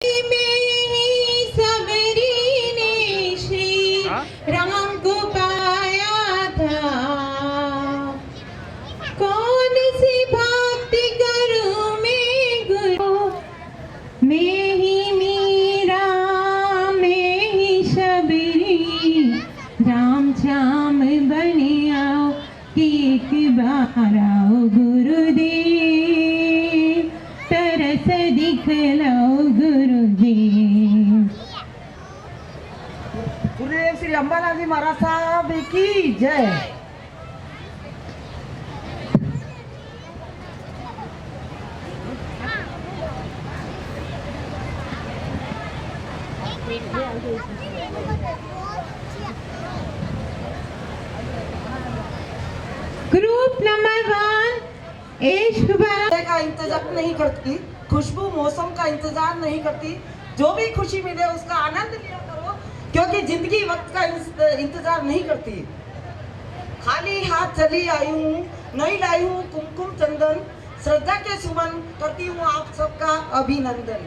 में ही सबरी ने श्री राम को पाया था। कौन सी भक्ति करूं मैं गुरु, मैं ही मीरा, मैं ही शबरी। राम श्याम बने आओ, एक बार आओ गुरुदेव, तरस दिखलाओ गुरुदेव। गुरुदेव श्री अंबालाल जी महाराज साहब की जय। ग्रुप नंबर 1 इश्क भरा का इंतजार नहीं करती, खुशबू मौसम का इंतजार नहीं करती। जो भी खुशी मिले उसका आनंद लिया करो, क्योंकि जिंदगी वक्त का इंतजार नहीं करती। खाली हाथ चली आई हूँ, नहीं लाई हूँ कुमकुम चंदन, श्रद्धा के सुमन करती हूँ आप सबका अभिनंदन।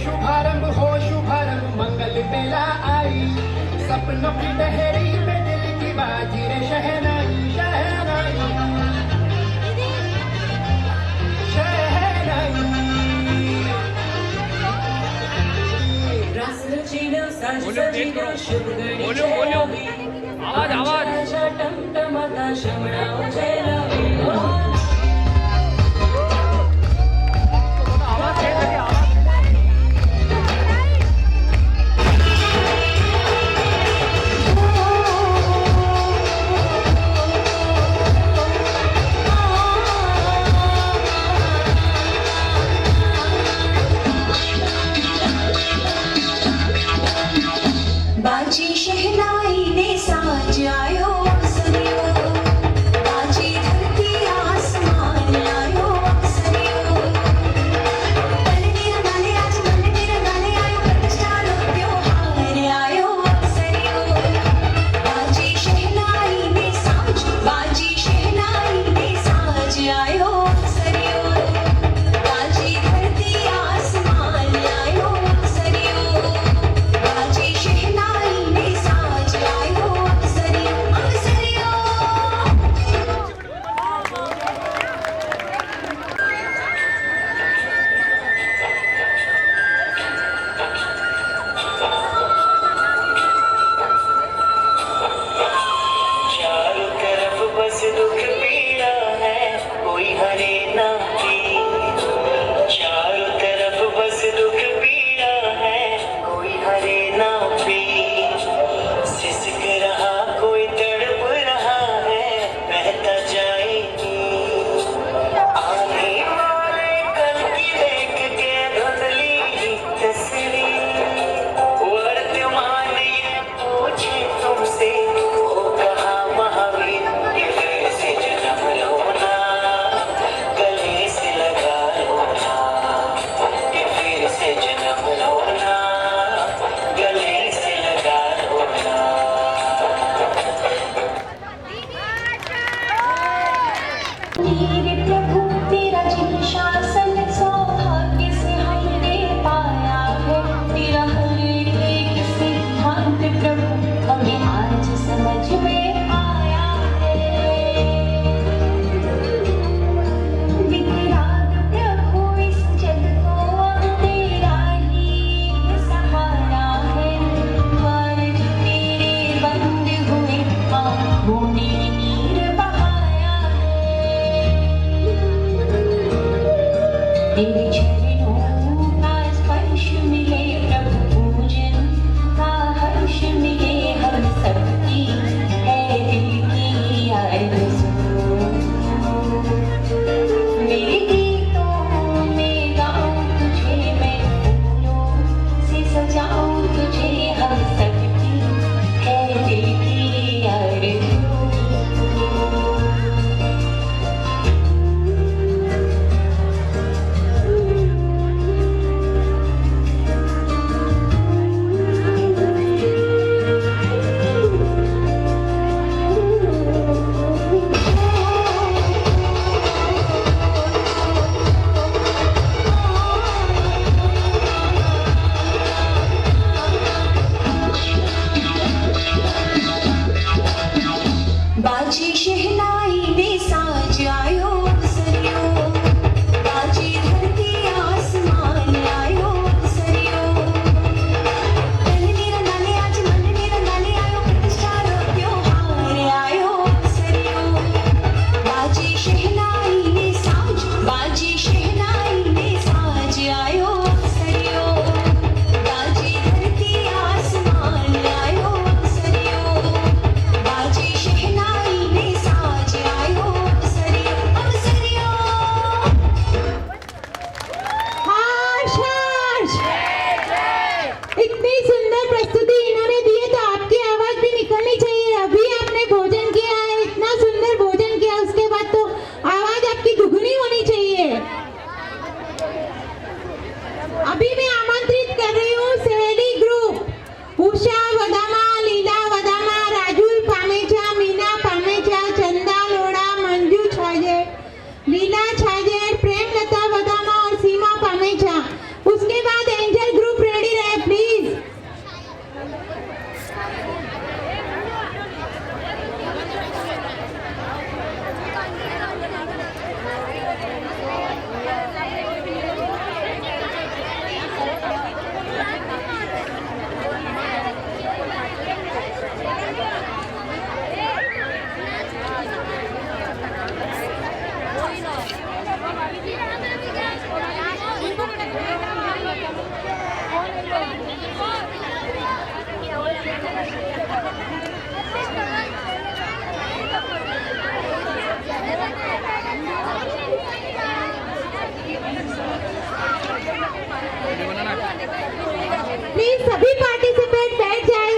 शुभारंभ हो शुभारंभ, मंगल बेला आई, सपनों की लहरी में दिल की बाजी रे शहनाई शहनाई शहनाई। आवाज आवाज टमटमाता शमणाओ जयला बाजी शहनाई ने साज आयो सुनियो, बाजी मेरे प्रभु तेरा जिन शासन सौभाग्य से हमने पाया है, तेरा हर एक सिद्धांत प्रभु हमें आज समझ में आया है। विकराल प्रभु इस जग को अब तेरा ही सहारा है, द्वार जो तेरे बंद हुए आँखों ने नीर बहाया है। तेरे चरणों का स्पर्श मिले प्रभु, पूजन का हर्ष मिले हम सबकी है दिल की आरज़ू। मेरे गीतों में गाऊं तुझे मैं, फूलों से सजाऊं तुझे हम सबकी है दिल की आरज़ू। बाजी शहनाई ने साज आयो सरियो, बाजी धरती आसमान आयो सरियो। तन निरंगाले आज मन निरंगाले आयो, प्रतिष्ठा रो त्योहार आयो सरियो। बाजी शहनाई ने साज, बाजी शहनाई ने साज आयो सरियो, बाजी धरती आसमान आयो सरियो। बाजी शहनाई ने साज आयो सरियो, अब सरियो। आशाश! इतनी सुंदर प्रस्तुति इन्होंने दी है, तो आपकी आवाज भी निकलनी चाहिए। अभी आपने भोजन किया है, इतना सुंदर भोजन किया, उसके बाद तो आवाज आपकी दुगनी होनी चाहिए। अभी मैं आमंत्रित कर रही हूँ सहेली ग्रुप, उषा वदामा, लीला वदामा, राजुल पामेचा, मीना पामेचा, चंदा लोड़ा, मंजू छाजेड़, लीला छाजेड़, प्रेमलता वदामा और सीमा पामेचा। उसके बाद एंजल ग्रुप रेडी रहे प्लीज। प्लीज सभी पार्टिसिपेंट बैठ जाए।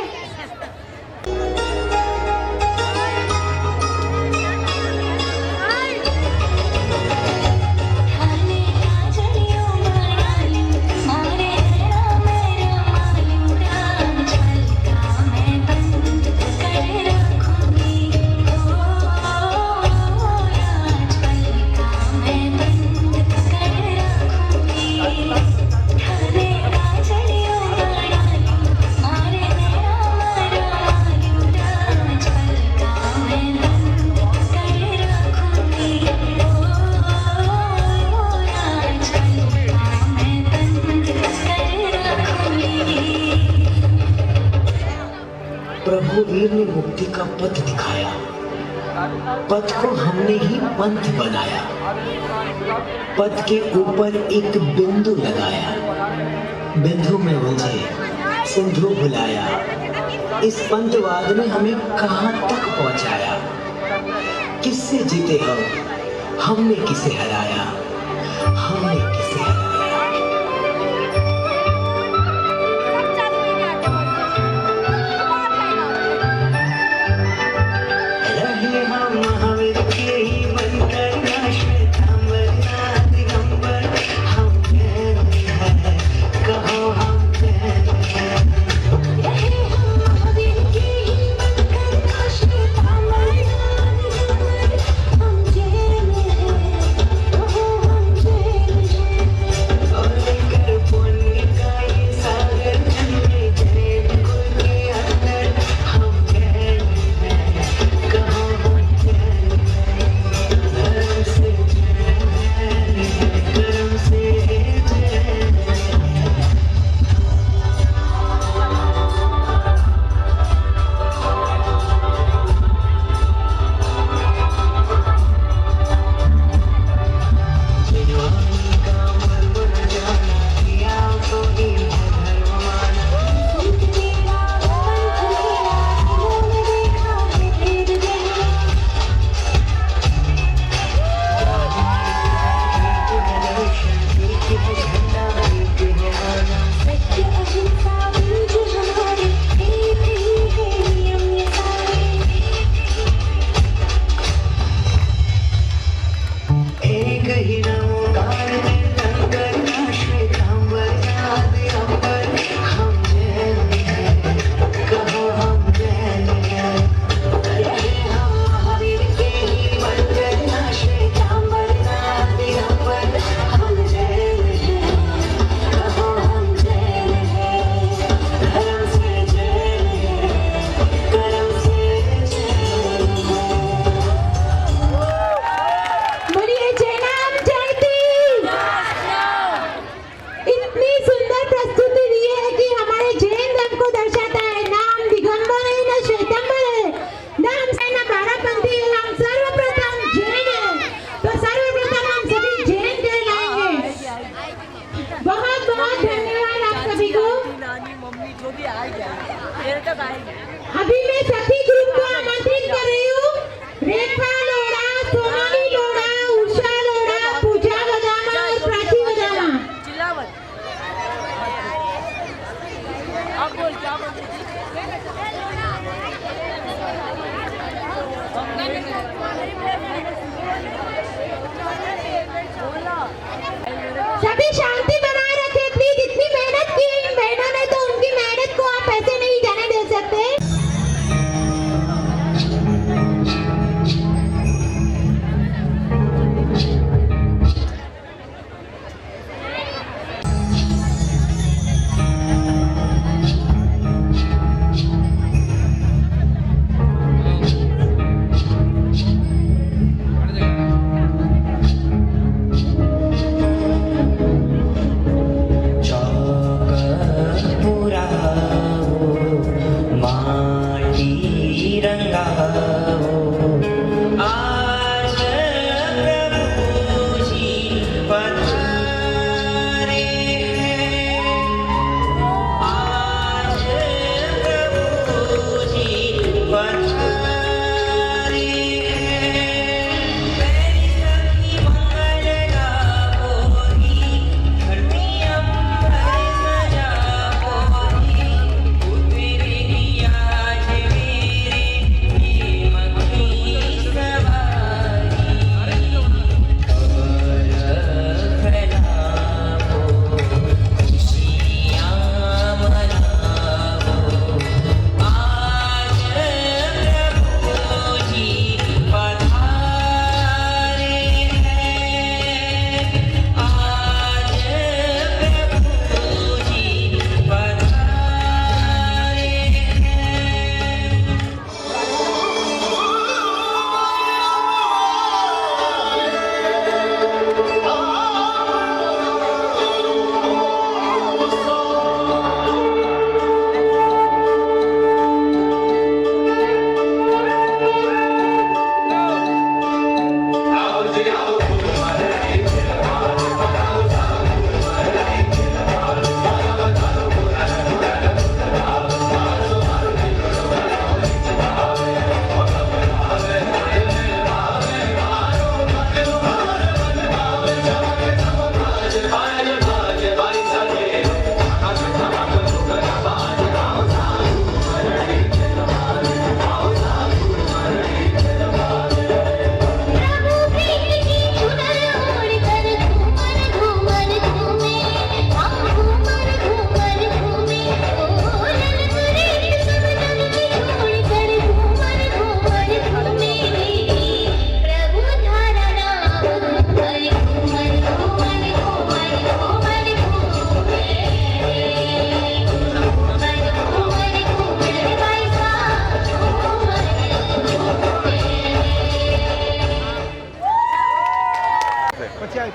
खाने चलियो मायालू, मारे मेरा मालू राम छलका मैं बंद कर रखूंगी, ओ राज छलका मैं बंद कर रखूंगी। खाने चलियो मायालू, मारे मेरा मालू राम छलका मैं बंद कर रखूंगी, ओ राज छलका मैं बंद कर रखूंगी। प्रभु वीर ने मुक्ति का पथ दिखाया, पथ को हमने ही पंथ बनाया, पथ के ऊपर एक बिंदु लगाया, बिंदु में मुझे सिंधु बुलाया। इस पंथवाद ने हमें कहां तक पहुंचाया, किससे जीते हम, हमने किसे हराया, हमने किसे हराया। रहे हम महावीर के ही बनकर ना श्वेतांबर ना दिगंबर, हम कैन हैं, कहो हम कैन हैं। रहे हम महावीर के ही बनकर ना श्वेतांबर ना दिगंबर, हम जैन हैं,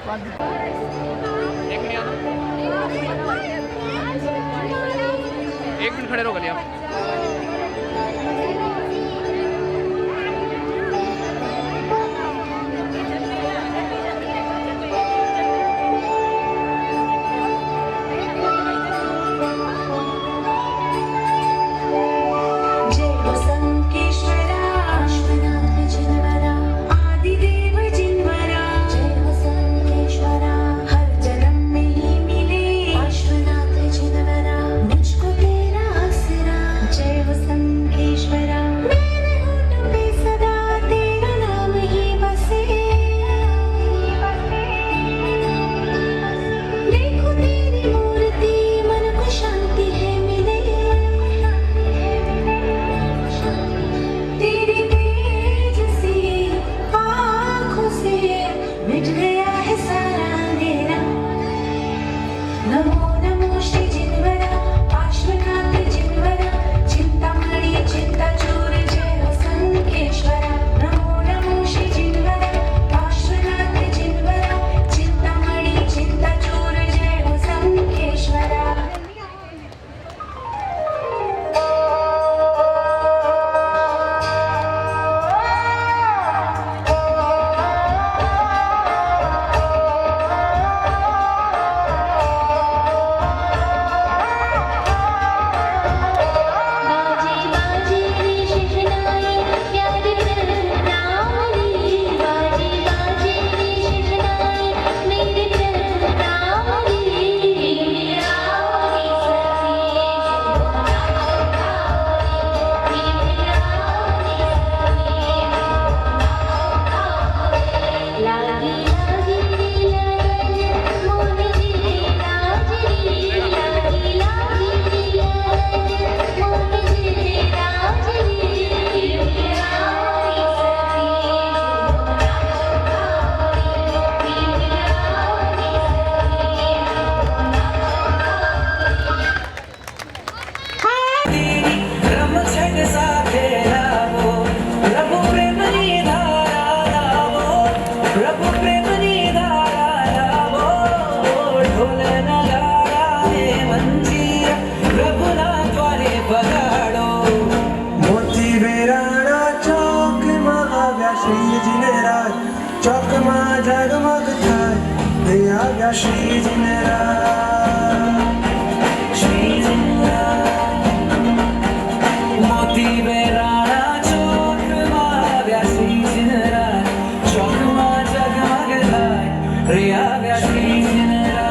एक मिनट खड़े रहो भले आप। जय वसंकेश्वरा अश्वनाथ जिनवरा आदिदेव जिनवरा जय वसंकेश्वरा हर जन्म में ही मिले अश्वनाथ जिनवरा मुझको तेरा आसरा जय वसंकेश्वरा मेरे होठों पे सदा तेरा नाम ही बसे देखो तेरी मूर्ति मन को शांति है मिले तेरी तेज से आँखों से मिट गया है सारा अंधेरा नमो नमो श्री जिनवरा पार्श्वनाथ जिनवरा चिंतामणि चिंताचूर जय वसंकेश्वरा नमो नमो श्री जिनवरा पार्श्वनाथ जिनवरा चिंतामणि चिंताचूर जय वसंकेश्वरा बाजे बाजे रे शहनाई प्यार रावली बाजे बाजे रे शहनाई मेरे रावली लागी लागी लगन मोर जी राजरी लागी लागी लगन मोर जी राजरी ब्रह्मचर्य साथे लावो प्रभु प्रेम निधारा लावो प्रभु प्रेम निधारा लावो ढोल नगारा ने मंजीरा प्रभु ना द्वारे पधारो मोती बेराणा चौक में આવ્યા શ્રીજીને રાજ ચોકમાં જગમગ થાય આવ્યા શ્રીજીને રાજ શ્રીજીને રાજ મોતી બેરાણા ચોકમાં આવ્યા શ્રીજીને રાજ ચોકમાં જગમગ થાય રે આવ્યા શ્રીજીને રાજ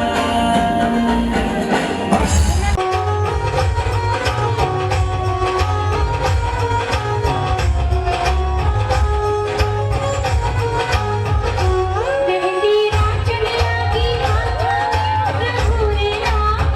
मेहंदी रात चली आगी प्रभु रे राम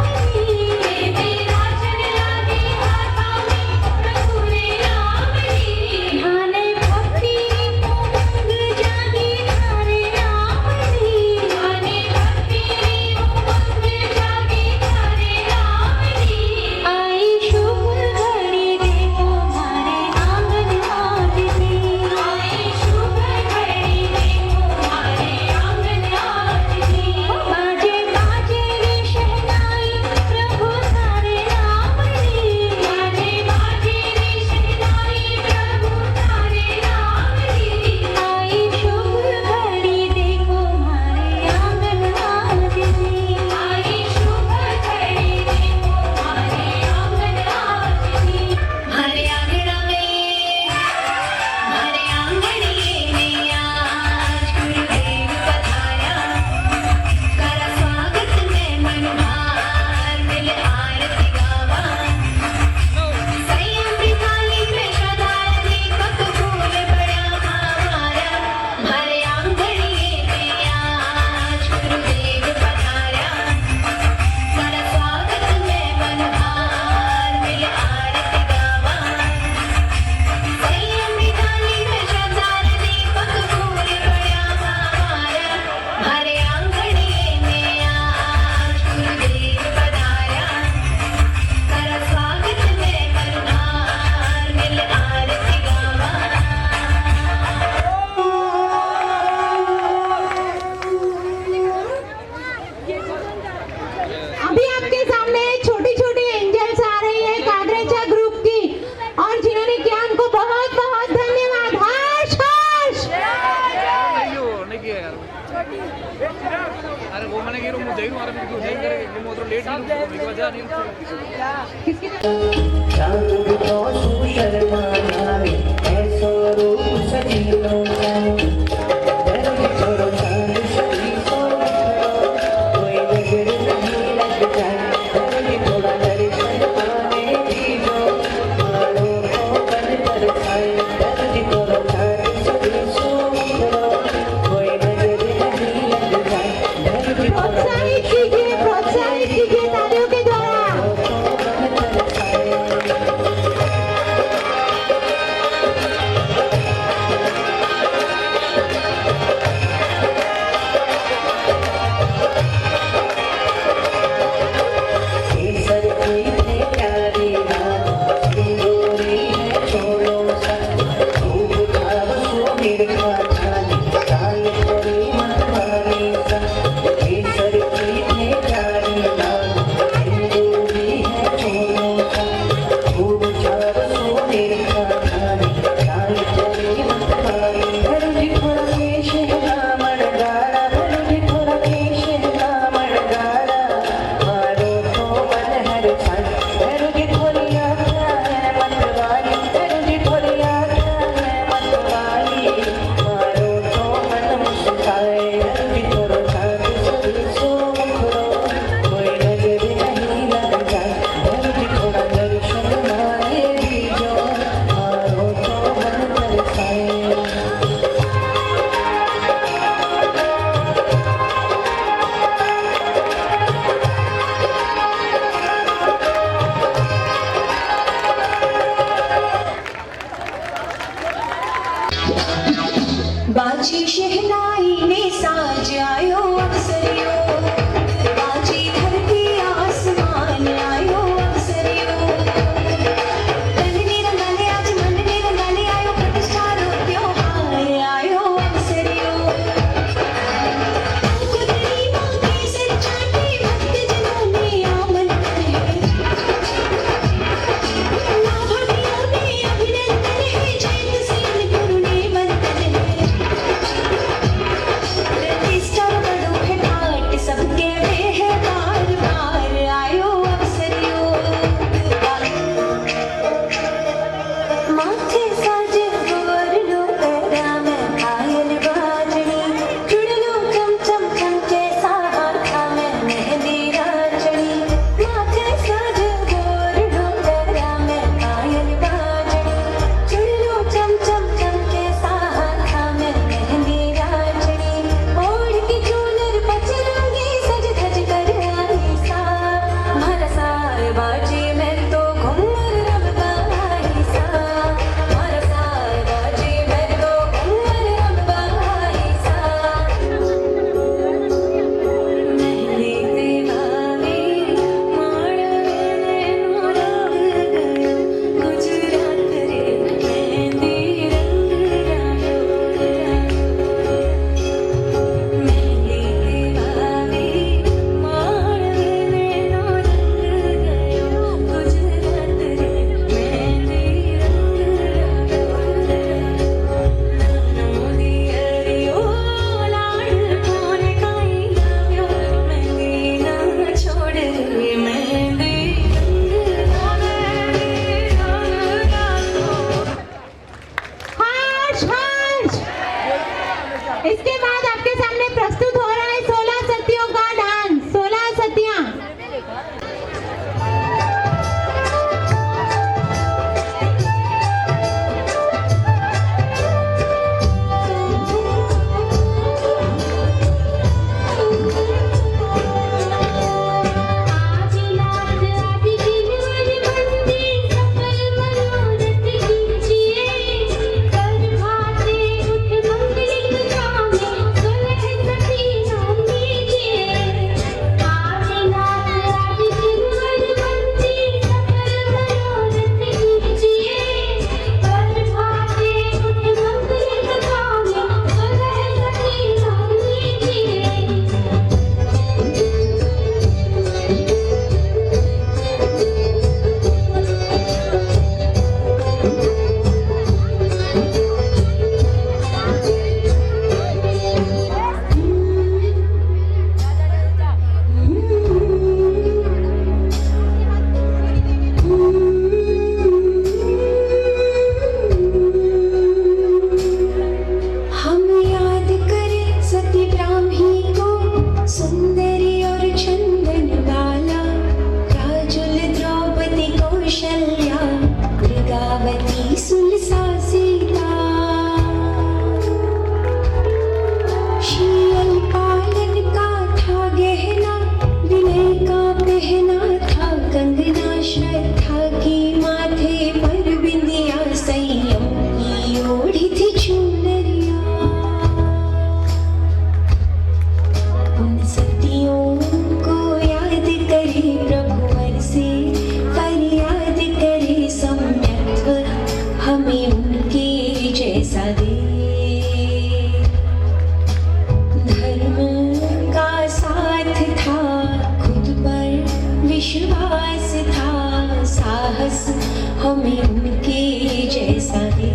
लेट नहीं होगा, मेरे पास जा नहीं किसकी चांद को शर्मा जाए ऐसो रूप सजीलो दर्द छोड़ो चांद सभी सो कोई नजर नहीं लग जाए दर्द थोड़ा दर्शन आने दीजो मानो को बन बरसाए दर्द छोड़ो चांद सभी सो कोई नजर नहीं लग जाए दर्द थोड़ा प्रोत्साहित कीजिए तालियों के द्वारा। केसर की है प्यारी बात सिंदूरी है छोड़ो सा खूब भाव सुबीर का छानी ताल करी मतवानी सा केसर की है प्यारी बात सिंदूरी है छोड़ो सा खूब भाव सुबीर का छानी ताल करी मतवानी भरुजी थोड़ा केश है मड़गाड़ा भरुजी थोड़ा केश है मड़गाड़ा मारो तो मन हर छन भरुजी थोड़ी आँखा है मतवाली भरुजी थोड़ी आँखा है मतवाली मारो तो मन मुस्काए भरुजी थोड़ा चांद सभी सो मुखरो कोई नजर नहीं लग जाए भरुजी थोड़ा दर्शन मारे दीजो मारो तो मन तरसाए बाजी शहनाई ने साज आयो अवसरियो बाजी धरती आसमान आयो अवसरियो तन रंगाले आज मन ने रंगाले आयो प्रतिष्ठा रो त्योहार आयो अवसरियो कुदरी मां के सिर चाटे भक्त जनों ने आमन करे लाभार्थियों ने अभिनंदन है जैत सिंह गुरु ने वंदन है प्रतिष्ठा बड़ो है घाट हमें उनके जैसा दे।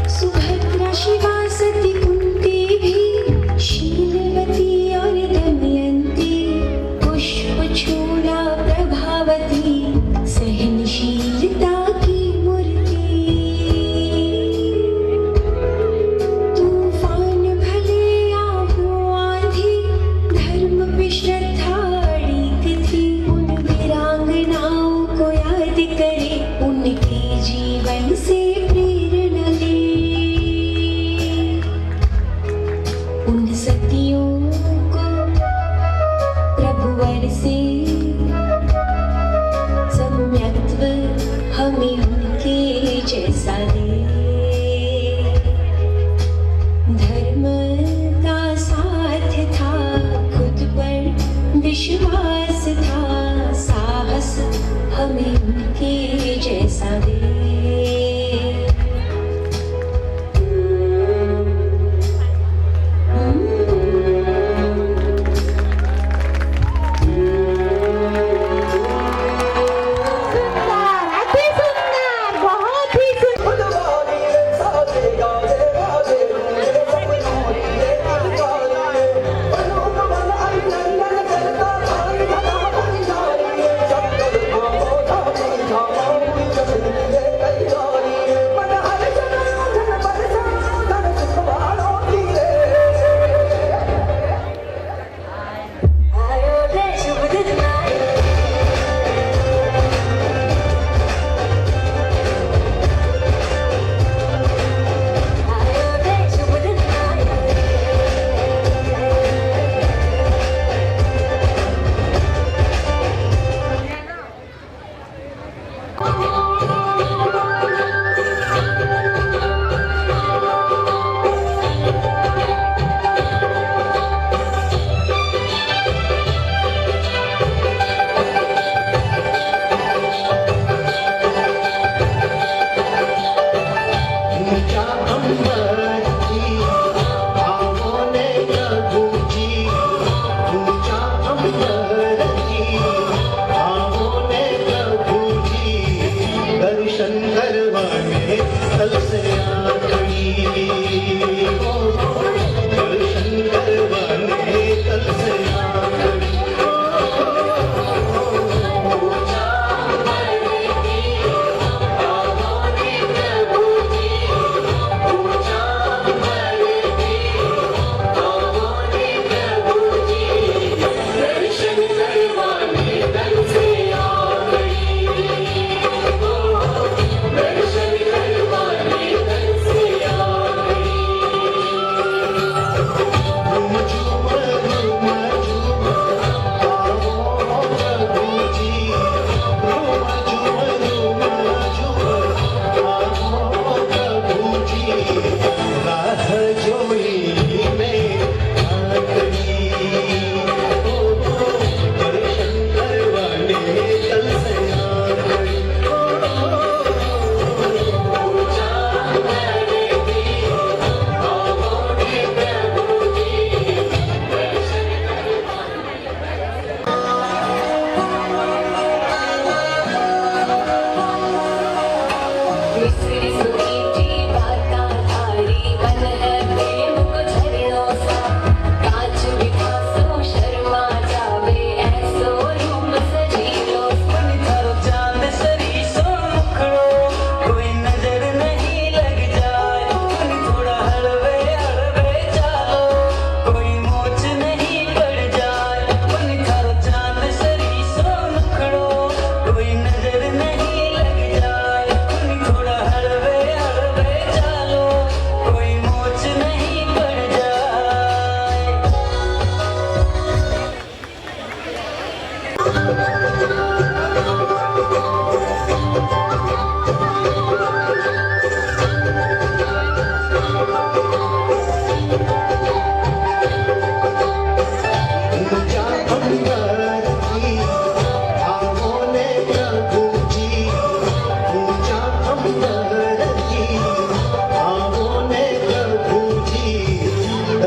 सुभद्रा शिवा सती कुंती भी शीलवती और दमयंती पुष्पचूड़ा प्रभावती सहनशीलता की मूर्ति।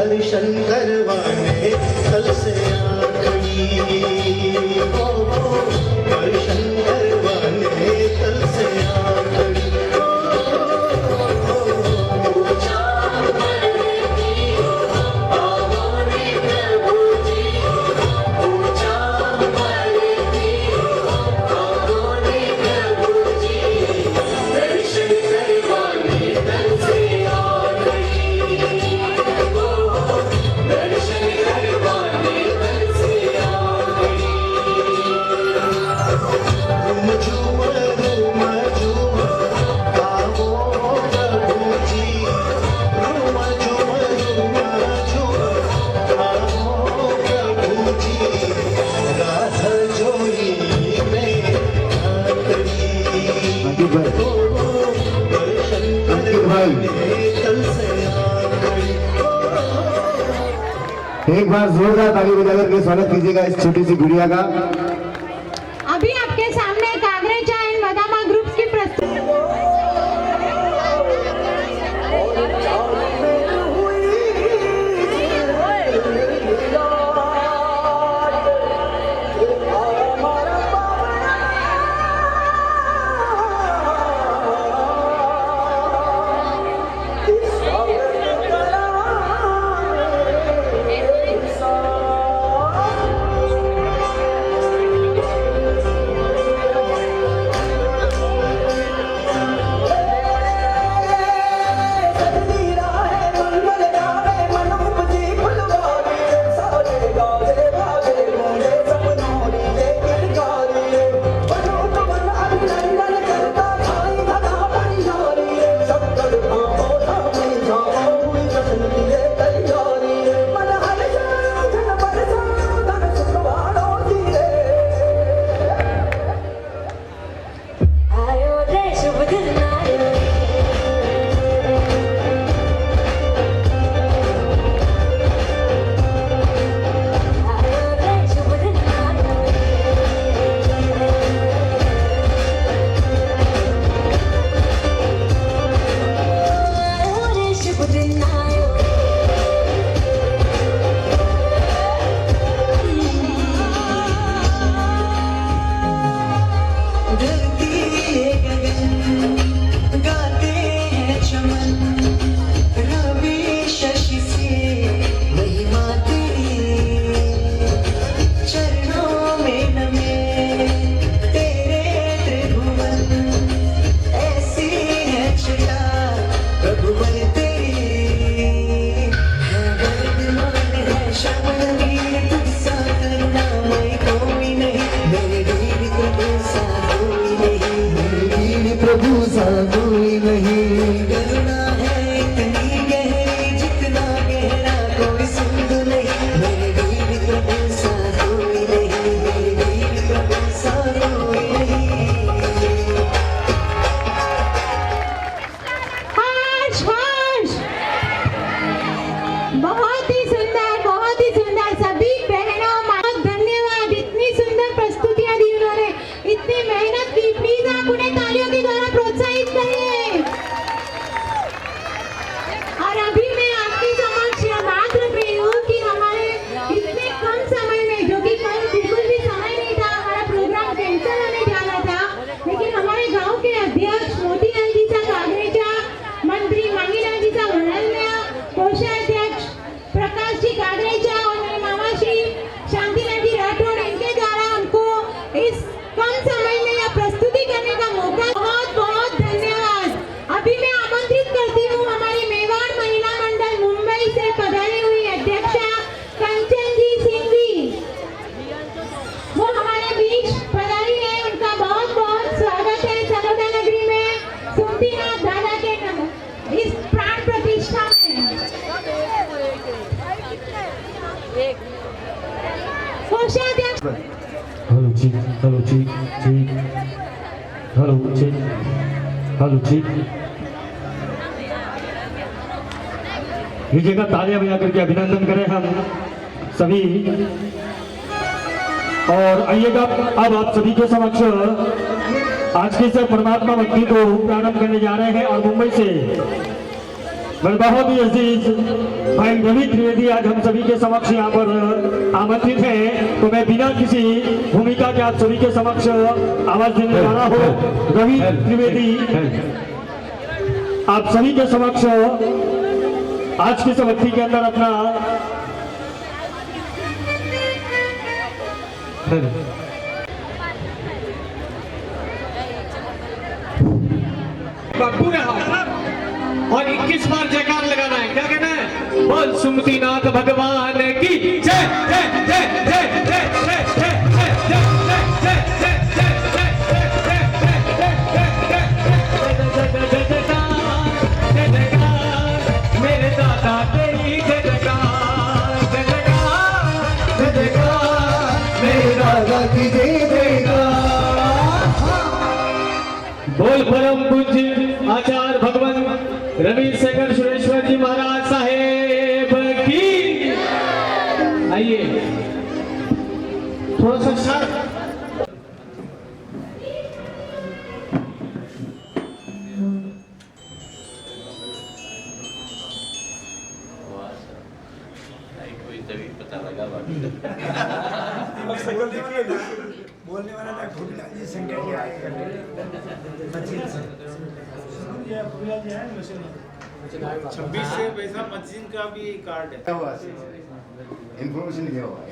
दर्शन करवाने कल से आ खड़ी, ओ दर्शन करवाने कल से आ खड़ी। एक बार जोरदार ताली बजा करके स्वागत कीजिएगा इस छोटी सी गुड़िया का। अभी आपके सामने कागरेचा एंड वदामा ग्रुप्स की प्रस्तुति। हेलो ठीक, हेलो ठीक ठीक, हेलो ठीक, हेलो ठीक। ये जगह तालियां बजा करके अभिनंदन करें हम सभी। और आइएगा अब आप सभी के समक्ष आज के इस परमात्मा भक्ति को प्रारंभ करने जा रहे हैं। और मुंबई से मैं बहुत ही अजीज भाई भाई रवि त्रिवेदी आज हम सभी के समक्ष यहाँ पर आमंत्रित हैं, तो मैं बिना किसी भूमिका के आप सभी के समक्ष आवाज देने वाला हूँ। रवि त्रिवेदी आप सभी के समक्ष आज की समाप्ति के अंदर अपना बापू ने हाथ और 21 बार जयकार लगाना है। क्या कहना है? बोल सुमतिनाथ भगवान की जय जय जय जय जय जय जय मेरे दादा तेरी जय जयकार, जय जयकार, जय जयकार, मेरे दादा की जय जयकार। बोल परम पूज्य आचार्य भगवान रमेश शेखर सुरेश्वर जी महाराज साहेब की। आइए थोड़ा सा शांत। बोलने वाला ना भूमिलाल जी संख्या क्या है? 26 से पैसा मशीन का भी कार्ड है। इन्फॉर्मेशन दिया हुआ है।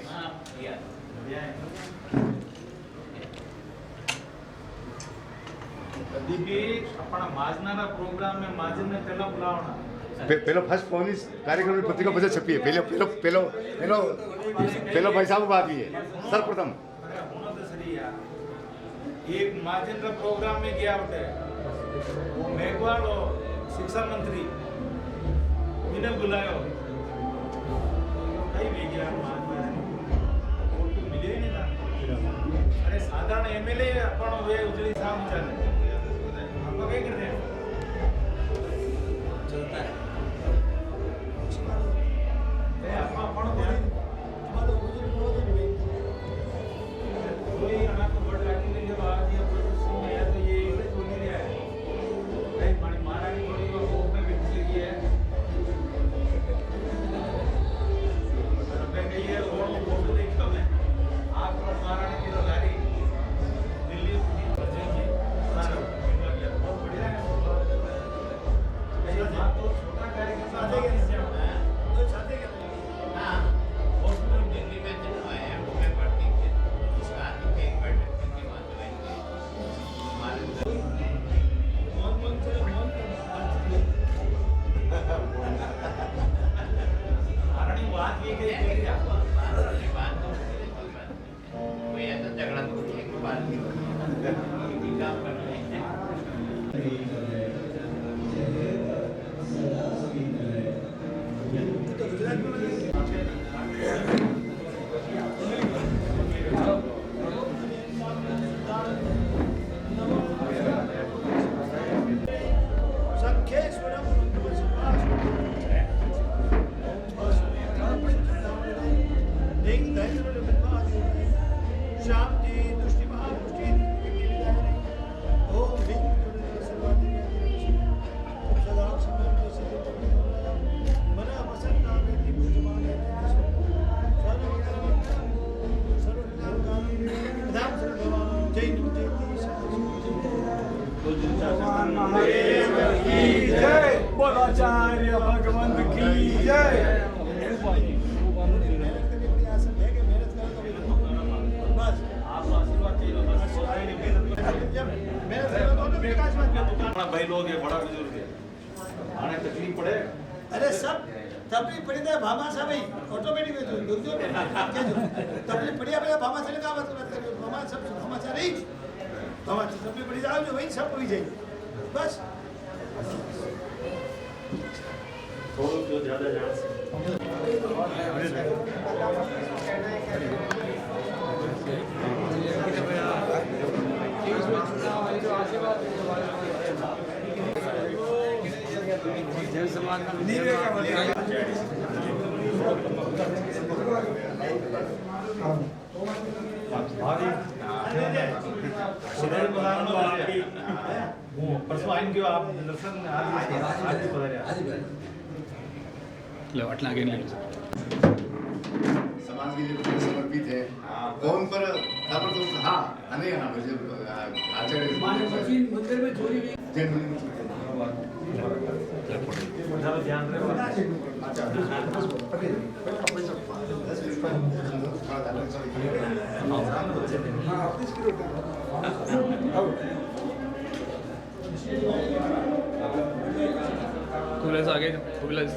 कभी भी अपना माजनारा प्रोग्राम में माजन ने पहला बुलावना। पहले फर्स्ट पौनी कार्यक्रम में पत्रिका बजट छपी है। पहले भाई साहब बात की है सर्वप्रथम। एक माजन का प्रोग्राम में गया होता है, वो मेघवाल और शिक्षा मंत्री इन्हें बुलाया कहीं भी गया वो तो मिले ही नहीं था। अरे साधारण एमएलए अपन वे उजली साहब चले आपको क्या कर रहे हैं? चलता है अपन कोई अनाथ बढ़ लागी नहीं जब आज ये प्रोजेक्ट में आया तो ये तो नहीं रहा है। कहीं महारानी थोड़ी वो में भी चली है। मैं कही है वो फोटो देखता मैं आप महारानी की गाड़ी दिल्ली की बचेंगे सारा बहुत बढ़िया है। ऐसा तो छोटा कार्यक्रम साथ ही तो साथ ही हां हॉस्पिटल दिल्ली में जो है वो मैं भर्ती किया उसका आदमी एक बैठक की बात है हमारे महारानी बात ये कि बात तो कोई ऐसा झगड़ा तो एक बात नहीं काम कर रहे हैं। आचार्य भगवंत की जय। भाई लोग है बड़ा बुजुर्ग है आने तकलीफ पड़े। अरे सब तकलीफ पड़ी तो भामा सा भाई ऑटोमेटिक में तो दुर्जो तकलीफ पड़ी है भामा से का बात कर भामा सब भामा सा नहीं भामा तकलीफ पड़ी जाओ जो वही सब हुई जाए बस थोड़ा तो ज्यादा जान परसों आएंगे आप दर्शन आज लो आटला आगे नहीं समाज के लिए तो समर्पित है कौन पर ताबड़तोड़ हाँ नहीं हाँ मुझे आचार्य मंदिर में चोरी हुई ध्यान कूलर्स आगे कूलर्स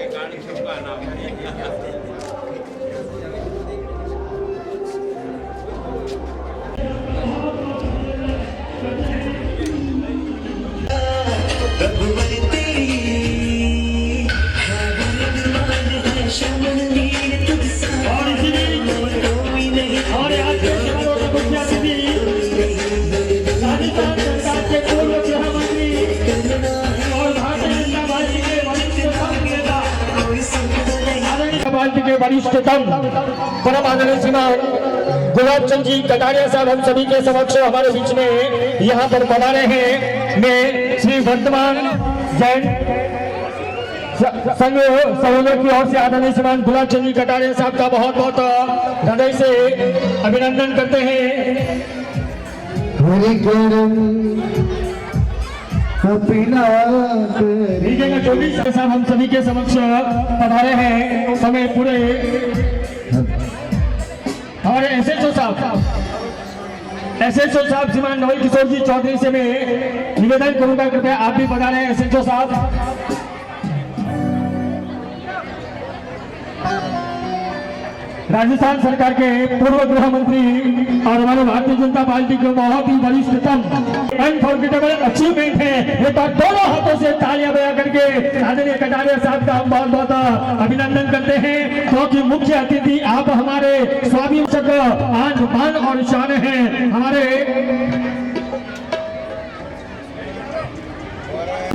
गाड़ी छुपकाना और आज के समारोह के मुख्य अतिथि राजस्थान सरकार के पूर्व गृह मंत्री और भारतीय जनता पार्टी के वरिष्ठ नेता पार्टी के वरिष्ठतम परम आदरणीय श्रीमान गुलाब चंद जी कटारिया साहब हम सभी के समक्ष हमारे बीच में यहाँ पर पधारे हैं। मैं श्री वर्तमान जैन संघ सहयोग की ओर से आदरणीय श्रीमान गुलाब चंद जी कटारिया साहब का बहुत बहुत हृदय से अभिनंदन करते हैं। साहब हम सभी के समक्ष पधारे हैं। समय पूरे हमारे एसएचओ साहब श्रीमान नवल किशोर जी चौधरी से मैं निवेदन करूंगा कृपया आप भी पधारे हैं एसएचओ साहब। राजस्थान सरकार के पूर्व गृह मंत्री और हमारे भारतीय जनता पार्टी के बहुत ही वरिष्ठतम अनफॉरगेटेबल अचीवमेंट है। एक बार दोनों हाथों से तालियां बजा करके आदरणीय कटारिया साहब का हम बहुत बहुत अभिनंदन करते हैं, क्योंकि मुख्य अतिथि आप हमारे स्वामी आन मान और शान हैं। हमारे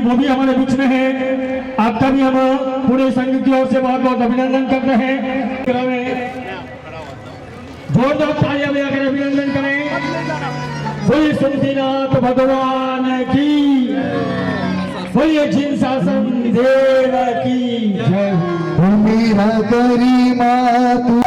वो भी हमारे बीच में है। आपका भी हम पूरे संघ की ओर से बहुत बहुत अभिनंदन करते हैं। जोरदार तालियां बजाकर अभिनंदन करें। बोलिए सुमतिनाथ भगवान की, बोलिए जिन शासन देव की जय। मेरा गरिमा तू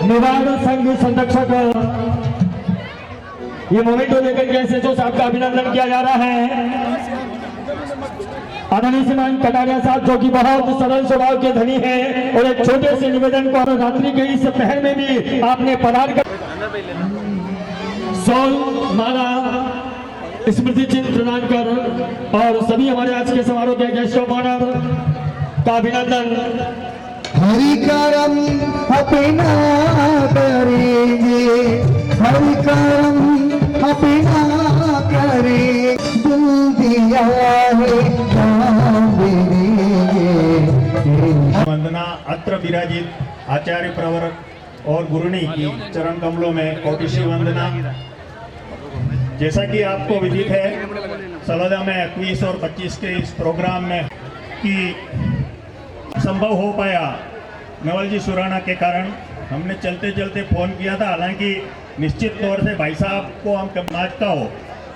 निवारण संघ संरक्षक ये मोमेंटो लेकर के एसएचओ साहब का अभिनंदन किया जा रहा है। आदरणीय श्रीमान कटारिया साहब जो कि बहुत सरल स्वभाव के धनी हैं और एक छोटे से निवेदन को रात्रि के इस पहर में भी आपने पधार कर सौल माला स्मृति चिन्ह प्रदान कर और सभी हमारे आज के समारोह के गेस्ट ऑफ ऑनर का अभिनंदन। हरि करम अपना करेंगे, हरि करम अपना करेंगे, दिल दिया है काम देंगे। वंदना अत्र विराजित आचार्य प्रवर और गुरुनी की चरण कमलों में कोटिश्री वंदना। जैसा कि आपको विदित है, सलोदा में 21 और 25 के इस प्रोग्राम में कि संभव हो पाया नवल जी सुराना के कारण। हमने चलते चलते फ़ोन किया था, हालांकि निश्चित तौर से भाई साहब को हम समाज का हो,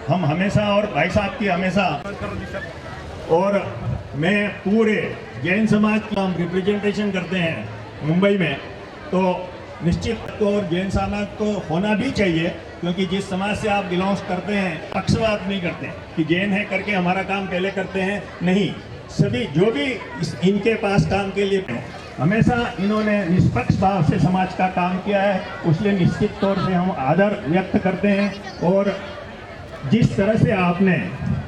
हम हमेशा और भाई साहब की हमेशा, और मैं पूरे जैन समाज का हम रिप्रेजेंटेशन करते हैं मुंबई में, तो निश्चित तौर जैन समाज को होना भी चाहिए, क्योंकि जिस समाज से आप बिलोंग्स करते हैं पक्षपात नहीं करते कि जैन है करके हमारा काम पहले करते हैं, नहीं, सभी जो भी इनके पास काम के लिए हमेशा इन्होंने निष्पक्ष भाव से समाज का काम किया है, उसलिए निश्चित तौर से हम आदर व्यक्त करते हैं। और जिस तरह से आपने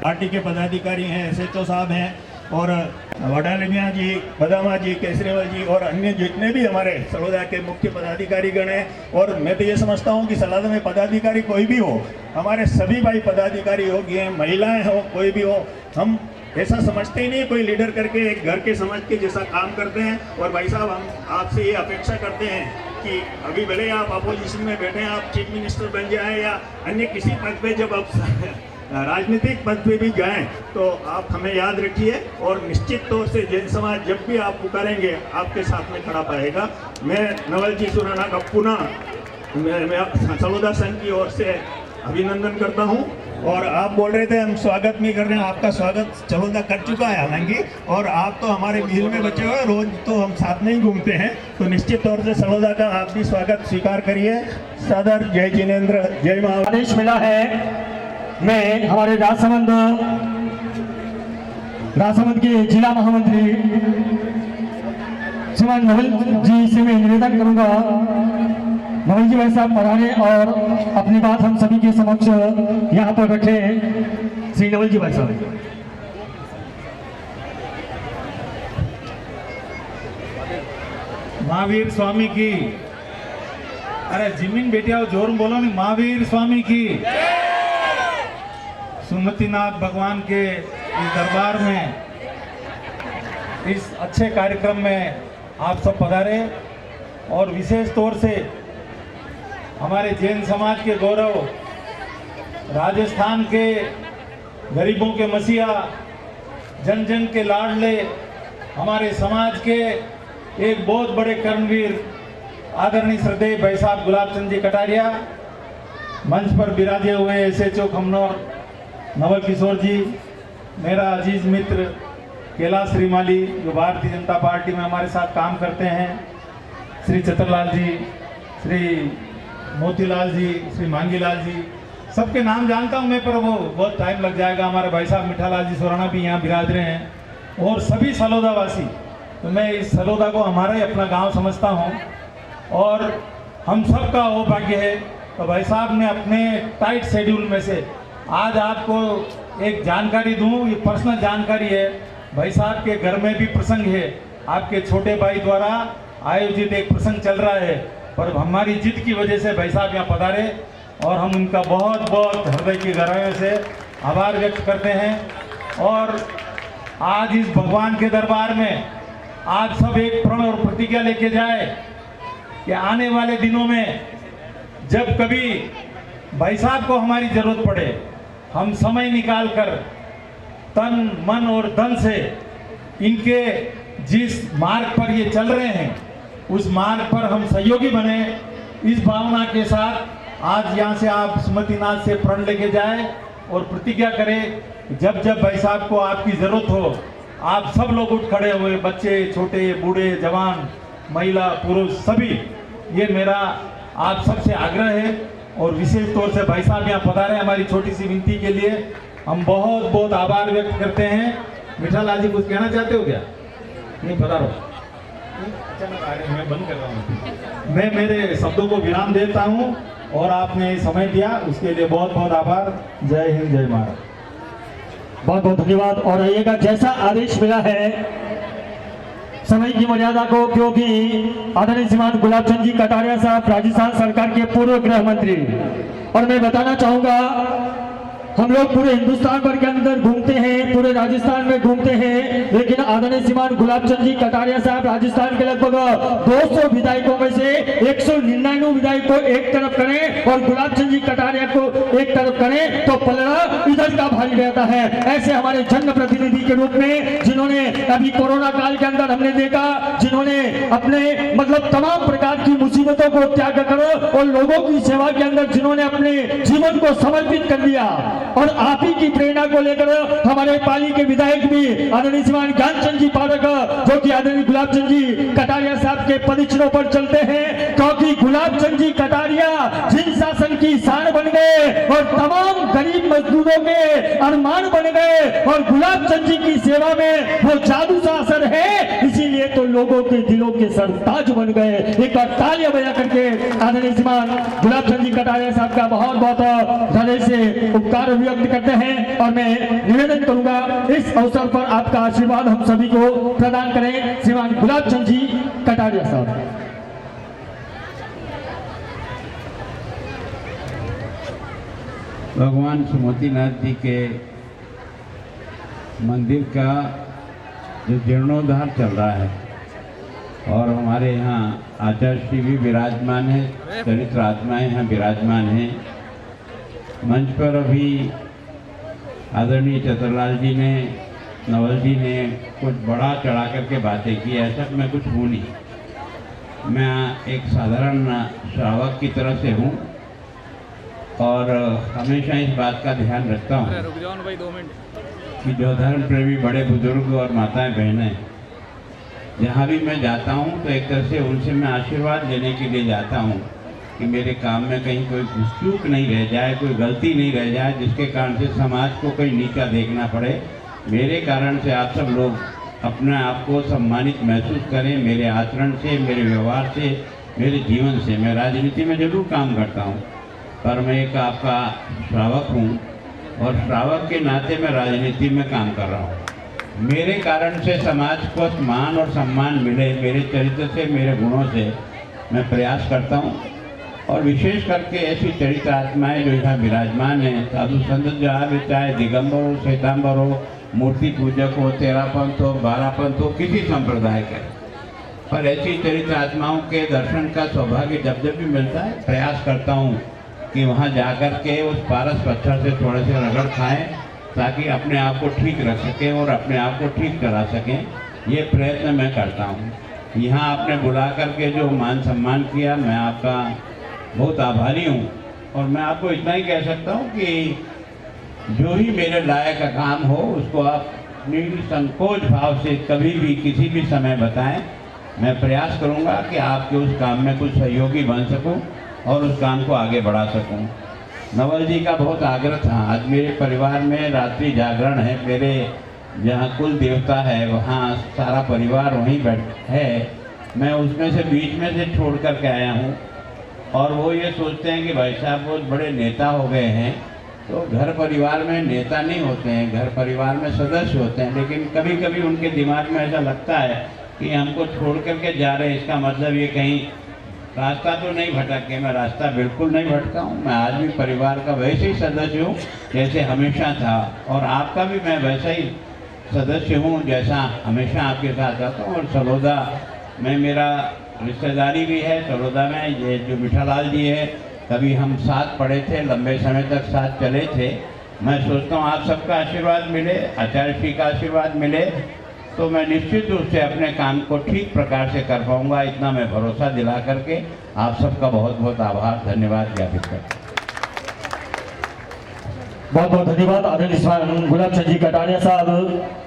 पार्टी के पदाधिकारी हैं, एसएचओ साहब हैं और वडालिया जी, बदामा जी, केसरीवाल जी और अन्य जितने भी हमारे सलोदा के मुख्य पदाधिकारी गण हैं, और मैं तो ये समझता हूँ कि सलोदा में पदाधिकारी कोई भी हो, हमारे सभी भाई पदाधिकारी हो गए, महिलाएं हो, कोई भी हो, हम ऐसा समझते ही नहीं, कोई लीडर करके एक घर के समझ के जैसा काम करते हैं। और भाई साहब, हम आपसे ये अपेक्षा करते हैं कि अभी भले आप अपोजिशन में बैठे हैं, आप चीफ मिनिस्टर बन जाए या अन्य किसी पद पे, जब आप राजनीतिक पद पे भी गए तो आप हमें याद रखिए। और निश्चित तौर से जैन समाज जब भी आप पुकारेंगे आपके साथ में खड़ा पाएगा। मैं नवल जी सुराना का पुनः मैं सलोदा संघ की ओर से अभिनंदन करता हूं। और आप बोल रहे थे हम स्वागत नहीं कर रहे हैं, आपका स्वागत सलोदा कर चुका है हालांकि, और आप तो हमारे बिल में बचे हुए, रोज तो हम साथ में ही घूमते हैं, तो निश्चित तौर से सलोदा का आप भी स्वागत स्वीकार करिए। सादर जय जिनेंद्र, जय महा। आदेश मिला है, मैं हमारे राजसमंद के जिला महामंत्री श्रीमान नवल जी से मैं निवेदन करूंगा, नवल जी भाई साहब पधारे और अपनी बात हम सभी के समक्ष यहाँ पर रखें। श्री नवल जी भाई साहब। महावीर स्वामी की, अरे जिमीन बेटिया जोर में बोलो नहीं, महावीर स्वामी की। सुमतिनाथ भगवान के इस दरबार में, इस अच्छे कार्यक्रम में आप सब पधारे, और विशेष तौर से हमारे जैन समाज के गौरव, राजस्थान के गरीबों के मसीहा, जन जन के लाडले, हमारे समाज के एक बहुत बड़े कर्मवीर आदरणीय श्रद्धेय भाई साहब गुलाब चंद जी कटारिया, मंच पर विराजे हुए SHO खमनौर नवल किशोर जी, मेरा अजीज मित्र कैलाश श्रीमाली जो भारतीय जनता पार्टी में हमारे साथ काम करते हैं, श्री चतरलाल जी, श्री मोतीलाल जी, श्री मांगीलाल जी, सबके नाम जानता हूं मैं, पर वो बहुत टाइम लग जाएगा। हमारे भाई साहब मिठालाल जी सोराना भी यहाँ विराज रहे हैं, और सभी सलोदावासी। तो मैं इस सलोदा को हमारा ही अपना गांव समझता हूं, और हम सब का वो भाग्य है। तो भाई साहब ने अपने टाइट शेड्यूल में से आज आपको एक जानकारी दूं, ये पर्सनल जानकारी है। भाई साहब के घर में भी प्रसंग है, आपके छोटे भाई द्वारा आयोजित एक प्रसंग चल रहा है, पर हमारी जिद की वजह से भाई साहब यहाँ पधारे, और हम उनका बहुत बहुत हृदय की गहराइयों से आभार व्यक्त करते हैं। और आज इस भगवान के दरबार में आप सब एक प्रण और प्रतिज्ञा लेके जाए कि आने वाले दिनों में जब कभी भाई साहब को हमारी जरूरत पड़े, हम समय निकाल कर तन मन और धन से इनके जिस मार्ग पर ये चल रहे हैं उस मार्ग पर हम सहयोगी बने। इस भावना के साथ आज यहाँ से आप सुमतिनाथ से प्रण लेके जाए और प्रतिज्ञा करें, जब जब भाई साहब को आपकी जरूरत हो आप सब लोग उठ खड़े हुए, बच्चे, छोटे, बूढ़े, जवान, महिला, पुरुष सभी, ये मेरा आप सबसे आग्रह है। और विशेष तौर से भाई साहब यहाँ पधारे हमारी छोटी सी विनती के लिए हम बहुत बहुत आभार व्यक्त करते हैं। मिठालाल जी कुछ कहना चाहते हो क्या? नहीं, पधारो। मैं बंद कर रहा हूँ, मैं मेरे शब्दों को विराम देता हूँ, और आपने समय दिया उसके लिए बहुत बहुत आभार। जय हिंद, जय महाराज। बहुत बहुत धन्यवाद। और आइएगा, जैसा आदेश मिला है समय की मर्यादा को, क्योंकि आदरणीय श्रीमान गुलाब चंद जी कटारिया साहब राजस्थान सरकार के पूर्व गृह मंत्री, और मैं बताना चाहूंगा हम लोग पूरे हिंदुस्तान भर के अंदर घूमते हैं, पूरे राजस्थान में घूमते हैं, लेकिन आदरणीय श्रीमान गुलाब चंद जी कटारिया साहब राजस्थान के लगभग 200 विधायकों में से 199 विधायक को एक तरफ करें और गुलाब चंद जी कटारिया को एक तरफ करें तो पलड़ा इधर का भारी रहता है। ऐसे हमारे जन प्रतिनिधि के रूप में जिन्होंने अभी कोरोना काल के अंदर हमने देखा, जिन्होंने अपने मतलब तमाम प्रकार की मुसीबतों को त्याग कर और लोगों की सेवा के अंदर जिन्होंने अपने जीवन को समर्पित कर दिया, और आप ही की प्रेरणा को लेकर हमारे पाली के विधायक भी आदरणीय श्रीमान ज्ञानचंद जी पाठक, जो कि आदरणीय गुलाब चंद जी कटारिया साहब के पदचिन्हों पर चलते हैं, क्योंकि गुलाब चंद जी कटारिया जिन शासन की शान बन गए और तमाम गरीब मजदूरों के अरमान बन गए, और गुलाब चंद जी की सेवा में वो जादू सा असर है, इसीलिए तो लोगों के दिलों के सरताज बन गए। एक बार तालियां बजा करके आदरणीय श्रीमान गुलाब चंद जी कटारिया साहब का बहुत बहुत हृदय से उपकार व्यक्त करते हैं। और मैं निवेदन करूंगा इस अवसर पर आपका आशीर्वाद हम सभी को प्रदान करें श्रीमान गुलाब चंद जी कटारिया साहब। भगवान सुमतिनाथ जी के मंदिर का जो जीर्णोद्धार चल रहा है और हमारे यहाँ आचार्य श्री भी विराजमान है, चरित्र आत्माएँ यहाँ विराजमान हैं। मंच पर अभी आदरणीय चतुरलाल जी ने, नवल जी ने कुछ बड़ा चढ़ा करके बातें की, ऐसा मैं कुछ हूँ नहीं। मैं एक साधारण श्रावक की तरह से हूँ और हमेशा इस बात का ध्यान रखता हूँ कि जो धर्म प्रेमी बड़े बुजुर्ग और माताएं बहनें जहाँ भी मैं जाता हूँ तो एक तरह से उनसे मैं आशीर्वाद लेने के लिए जाता हूँ कि मेरे काम में कहीं कोई चूक नहीं रह जाए, कोई गलती नहीं रह जाए जिसके कारण से समाज को कोई नीचा देखना पड़े। मेरे कारण से आप सब लोग अपने आप को सम्मानित महसूस करें, मेरे आचरण से, मेरे व्यवहार से, मेरे जीवन से। मैं राजनीति में जरूर काम करता हूँ पर मैं एक आपका श्रावक हूँ और श्रावक के नाते मैं राजनीति में काम कर रहा हूँ। मेरे कारण से समाज को मान और सम्मान मिले, मेरे चरित्र से, मेरे गुणों से मैं प्रयास करता हूँ। और विशेष करके ऐसी चरित्र आत्माएँ जो यहाँ विराजमान हैं, साधु संत जहाँ भी, चाहे दिगंबर हो, श्वेतांबर हो, मूर्ति पूजक हो, 13 पंथ हो, 12 पंथ हो, किसी संप्रदाय के, पर ऐसी चरित्र आत्माओं के दर्शन का सौभाग्य जब जब भी मिलता है प्रयास करता हूँ कि वहाँ जाकर के उस पारस पत्थर से थोड़े से रगड़ खाएं ताकि अपने आप को ठीक रख सकें और अपने आप को ठीक करा सकें। ये प्रयत्न मैं करता हूँ। यहाँ आपने बुला करके जो मान सम्मान किया, मैं आपका बहुत आभारी हूँ। और मैं आपको इतना ही कह सकता हूँ कि जो ही मेरे लायक का काम हो उसको आप निसंकोच भाव से कभी भी किसी भी समय बताएं। मैं प्रयास करूँगा कि आपके उस काम में कुछ सहयोगी बन सकूँ और उस काम को आगे बढ़ा सकूँ। नवल जी का बहुत आग्रह था। आज मेरे परिवार में रात्रि जागरण है। मेरे जहाँ कुल देवता है वहाँ सारा परिवार वहीं बैठ है। मैं उसमें से बीच में से छोड़ कर के आया हूँ और वो ये सोचते हैं कि भाई साहब बहुत बड़े नेता हो गए हैं। तो घर परिवार में नेता नहीं होते हैं, घर परिवार में सदस्य होते हैं, लेकिन कभी कभी उनके दिमाग में ऐसा लगता है कि हमको छोड़ करके जा रहे हैं, इसका मतलब ये कहीं रास्ता तो नहीं भटके। मैं रास्ता बिल्कुल नहीं भटका हूँ। मैं आज भी परिवार का वैसे ही सदस्य हूँ जैसे हमेशा था और आपका भी मैं वैसा ही सदस्य हूँ जैसा हमेशा आपके साथ रहता हूँ। और सलोदा में मेरा रिश्तेदारी भी है। सलोदा में ये जो मिठालाल जी है, कभी हम साथ पढ़े थे, लंबे समय तक साथ चले थे। मैं सोचता हूँ आप सबका आशीर्वाद मिले, आचार्य श्री का आशीर्वाद मिले तो मैं निश्चित रूप से अपने काम को ठीक प्रकार से कर पाऊँगा। इतना मैं भरोसा दिला करके आप सबका बहुत बहुत आभार, धन्यवाद ज्ञापित करता हूँ। बहुत बहुत धन्यवाद आदरणीय गुलाबचंद जी कटारिया साहब,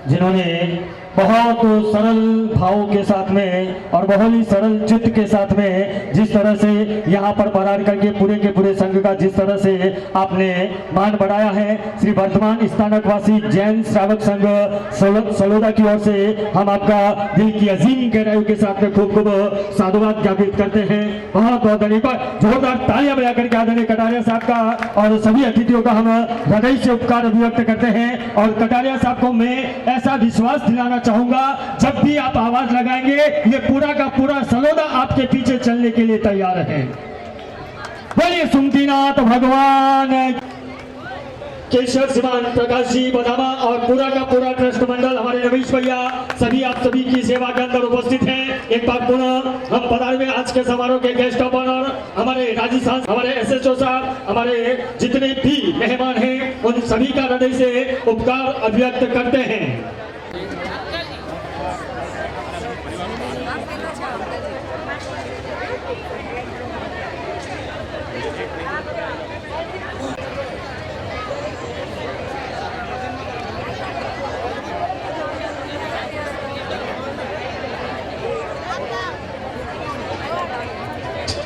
जिन्होंने बहुत सरल भावों के साथ में और बहुत ही सरल चित्त के साथ में जिस तरह से यहाँ पर पधार करके पूरे के पूरे संघ का जिस तरह से आपने मान बढ़ाया है। श्री वर्धमान स्थानकवासी जैन श्रावक संघ सलोदा की ओर से हम आपका दिल की अजीम गहराइयों के साथ में खूब खूब साधुवाद ज्ञापित करते हैं। बहुत बहुत धन्यवाद। जोरदार तालियां बजा करके आदरणीय कटारिया साहब का और सभी अतिथियों का हम हृदय से उपकार अभिव्यक्त करते हैं। और कटारिया साहब को मैं ऐसा विश्वास दिलाना चाहूंगा, जब भी आप आवाज लगाएंगे ये पूरा का पूरा सलोदा आपके पीछे चलने के लिए तैयार है। बोलिए सुमतिनाथ भगवान केशव श्रीमान प्रकाश जी बदामा और पूरा का पूरा ट्रस्ट मंडल, हमारे रमेश भैया, सभी आप सभी की सेवा के अंदर उपस्थित हैं। एक बार पुनः हम पधारे में आज के समारोह के गेस्ट ऑफ ऑनर हमारे राजस्थान, हमारे एसएचओ साहब, हमारे जितने भी मेहमान हैं उन सभी का हृदय से उपकार अभिव्यक्त करते हैं।